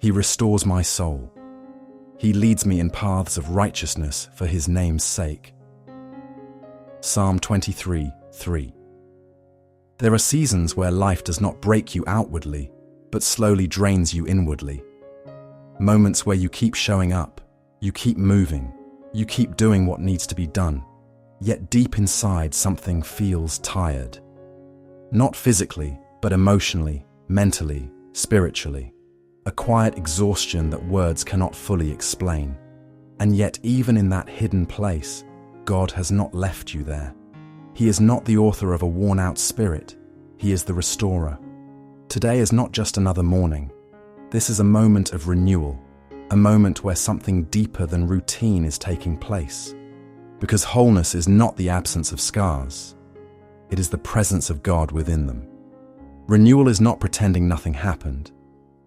He restores my soul. He leads me in paths of righteousness for his name's sake. Psalm 23:3. There are seasons where life does not break you outwardly, but slowly drains you inwardly. Moments where you keep showing up, you keep moving, you keep doing what needs to be done, yet deep inside something feels tired. Not physically, but emotionally, mentally, spiritually. A quiet exhaustion that words cannot fully explain. And yet even in that hidden place, God has not left you there. He is not the author of a worn-out spirit. He is the restorer. Today is not just another morning. This is a moment of renewal, a moment where something deeper than routine is taking place. Because wholeness is not the absence of scars. It is the presence of God within them. Renewal is not pretending nothing happened.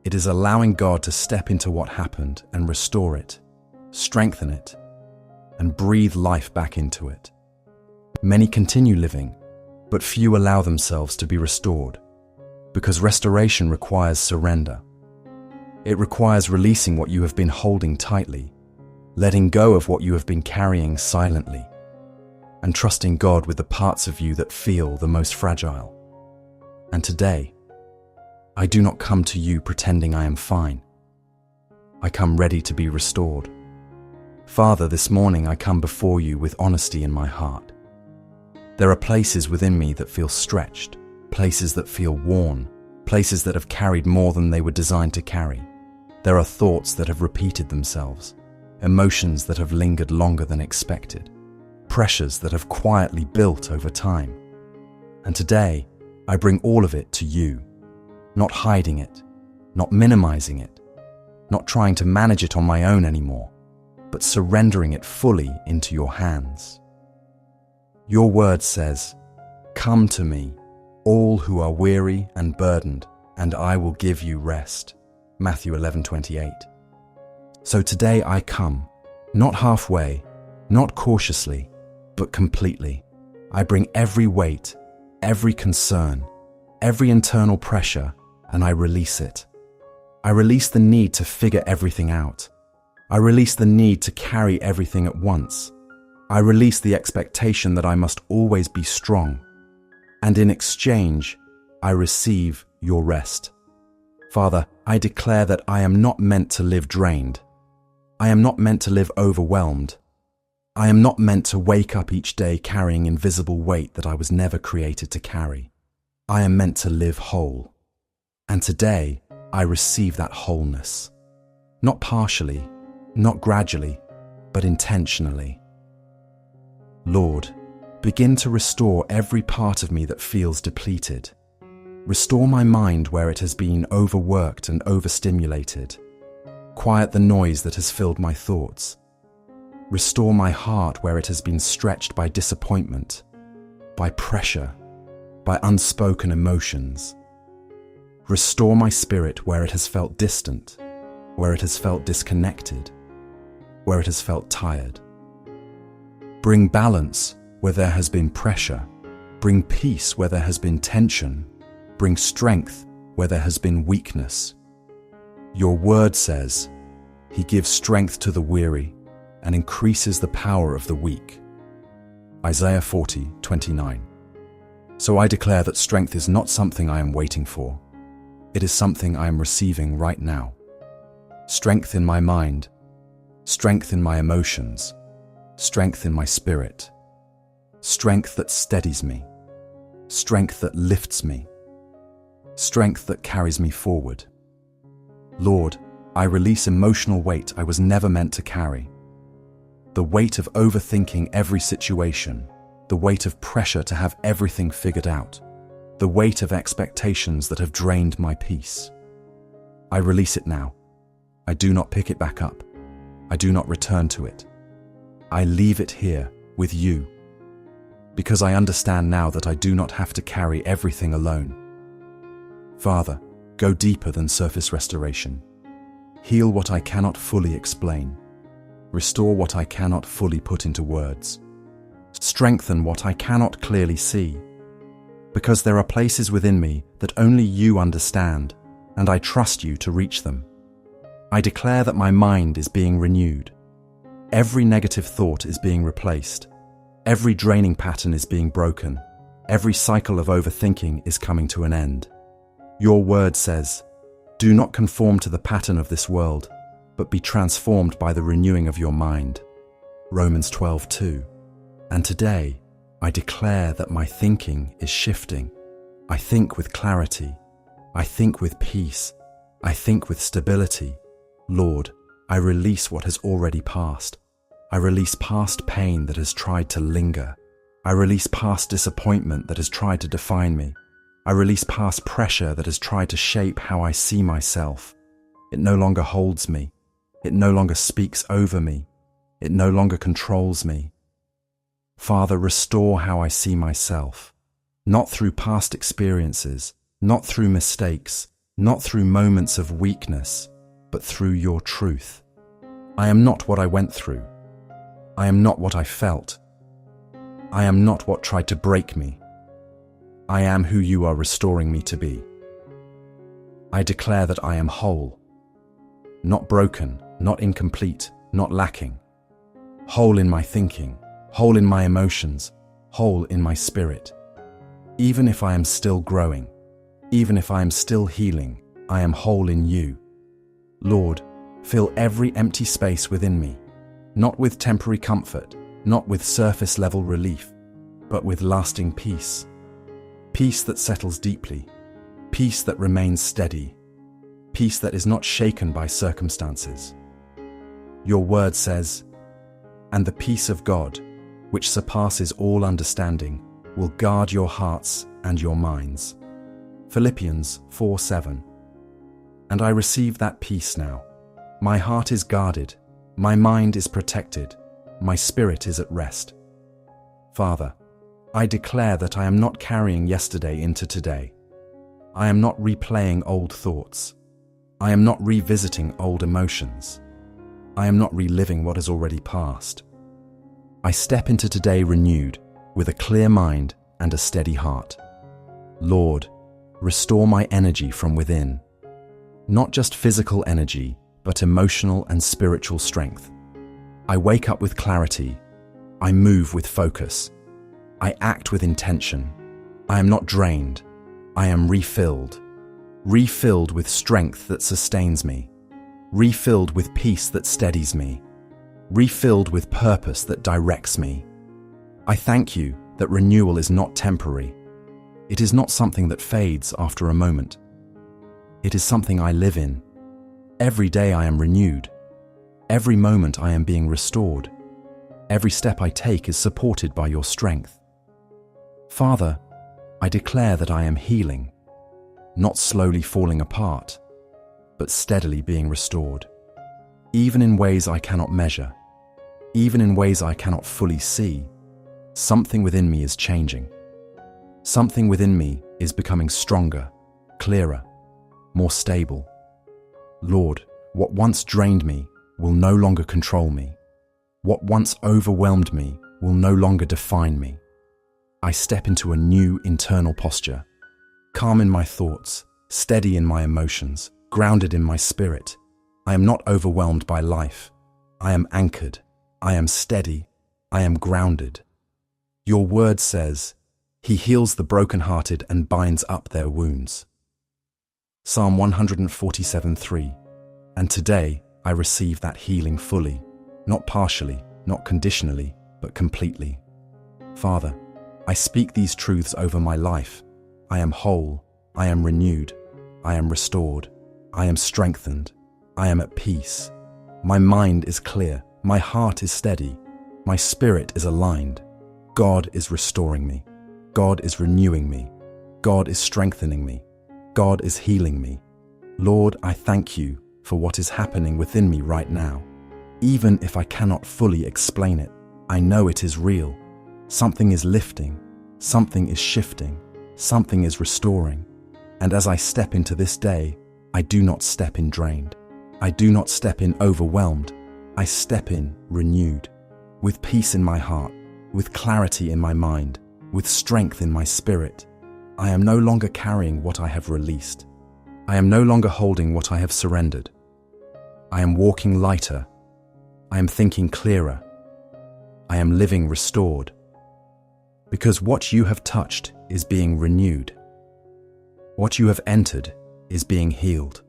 It is allowing God to step into what happened and restore it, strengthen it, and breathe life back into it. Many continue living, but few allow themselves to be restored, because restoration requires surrender. It requires releasing what you have been holding tightly, letting go of what you have been carrying silently, and trusting God with the parts of you that feel the most fragile. And today, I do not come to you pretending I am fine. I come ready to be restored. Father, this morning I come before you with honesty in my heart. There are places within me that feel stretched, places that feel worn, places that have carried more than they were designed to carry. There are thoughts that have repeated themselves, emotions that have lingered longer than expected, pressures that have quietly built over time. And today, I bring all of it to you. Not hiding it, not minimizing it, not trying to manage it on my own anymore, but surrendering it fully into your hands. Your word says, "Come to me, all who are weary and burdened, and I will give you rest." Matthew 11:28. So today I come, not halfway, not cautiously, but completely. I bring every weight, every concern, every internal pressure, and I release it. I release the need to figure everything out. I release the need to carry everything at once. I release the expectation that I must always be strong. And in exchange, I receive your rest. Father, I declare that I am not meant to live drained. I am not meant to live overwhelmed. I am not meant to wake up each day carrying invisible weight that I was never created to carry. I am meant to live whole. And today, I receive that wholeness. Not partially, not gradually, but intentionally. Lord, begin to restore every part of me that feels depleted. Restore my mind where it has been overworked and overstimulated. Quiet the noise that has filled my thoughts. Restore my heart where it has been stretched by disappointment, by pressure, by unspoken emotions. Restore my spirit where it has felt distant, where it has felt disconnected, where it has felt tired. Bring balance where there has been pressure. Bring peace where there has been tension. Bring strength where there has been weakness. Your word says, "He gives strength to the weary and increases the power of the weak." Isaiah 40:29. So I declare that strength is not something I am waiting for. It is something I am receiving right now. Strength in my mind, strength in my emotions, strength in my spirit, strength that steadies me, strength that lifts me, strength that carries me forward. Lord, I release emotional weight I was never meant to carry. The weight of overthinking every situation, the weight of pressure to have everything figured out, the weight of expectations that have drained my peace. I release it now. I do not pick it back up. I do not return to it. I leave it here with you, because I understand now that I do not have to carry everything alone. Father, go deeper than surface restoration. Heal what I cannot fully explain. Restore what I cannot fully put into words. Strengthen what I cannot clearly see. Because there are places within me that only you understand, and I trust you to reach them. I declare that my mind is being renewed. Every negative thought is being replaced. Every draining pattern is being broken. Every cycle of overthinking is coming to an end. Your word says, "Do not conform to the pattern of this world, but be transformed by the renewing of your mind." Romans 12:2. And today, I declare that my thinking is shifting. I think with clarity. I think with peace. I think with stability. Lord, I release what has already passed. I release past pain that has tried to linger. I release past disappointment that has tried to define me. I release past pressure that has tried to shape how I see myself. It no longer holds me. It no longer speaks over me. It no longer controls me. Father, restore how I see myself, not through past experiences, not through mistakes, not through moments of weakness, but through your truth. I am not what I went through. I am not what I felt. I am not what tried to break me. I am who you are restoring me to be. I declare that I am whole, not broken, not incomplete, not lacking. Whole in my thinking, whole in my emotions, whole in my spirit. Even if I am still growing, even if I am still healing, I am whole in you. Lord, fill every empty space within me, not with temporary comfort, not with surface-level relief, but with lasting peace. Peace that settles deeply, peace that remains steady, peace that is not shaken by circumstances. Your word says, "And the peace of God, which surpasses all understanding, will guard your hearts and your minds." Philippians 4:7. And I receive that peace now. My heart is guarded, my mind is protected, my spirit is at rest. Father, I declare that I am not carrying yesterday into today. I am not replaying old thoughts. I am not revisiting old emotions. I am not reliving what has already passed. I step into today renewed, with a clear mind and a steady heart. Lord, restore my energy from within. Not just physical energy, but emotional and spiritual strength. I wake up with clarity. I move with focus. I act with intention. I am not drained. I am refilled. Refilled with strength that sustains me. Refilled with peace that steadies me. Refilled with purpose that directs me. I thank you that renewal is not temporary. It is not something that fades after a moment. It is something I live in. Every day I am renewed. Every moment I am being restored. Every step I take is supported by your strength. Father, I declare that I am healing, not slowly falling apart, but steadily being restored. Even in ways I cannot measure, even in ways I cannot fully see, something within me is changing. Something within me is becoming stronger, clearer, more stable. Lord, what once drained me will no longer control me. What once overwhelmed me will no longer define me. I step into a new internal posture, calm in my thoughts, steady in my emotions, grounded in my spirit. I am not overwhelmed by life. I am anchored. I am steady. I am grounded. Your word says, "He heals the brokenhearted and binds up their wounds." Psalm 147:3. And today I receive that healing fully, not partially, not conditionally, but completely. Father, I speak these truths over my life. I am whole. I am renewed. I am restored. I am strengthened. I am at peace. My mind is clear. My heart is steady. My spirit is aligned. God is restoring me. God is renewing me. God is strengthening me. God is healing me. Lord, I thank you for what is happening within me right now. Even if I cannot fully explain it, I know it is real. Something is lifting. Something is shifting. Something is restoring. And as I step into this day, I do not step in drained. I do not step in overwhelmed. I step in renewed, with peace in my heart, with clarity in my mind, with strength in my spirit. I am no longer carrying what I have released. I am no longer holding what I have surrendered. I am walking lighter. I am thinking clearer. I am living restored. Because what you have touched is being renewed. What you have entered is being healed.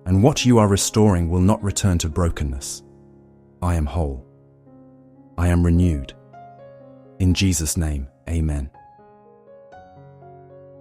And what you are restoring will not return to brokenness. I am whole. I am renewed. In Jesus' name, amen.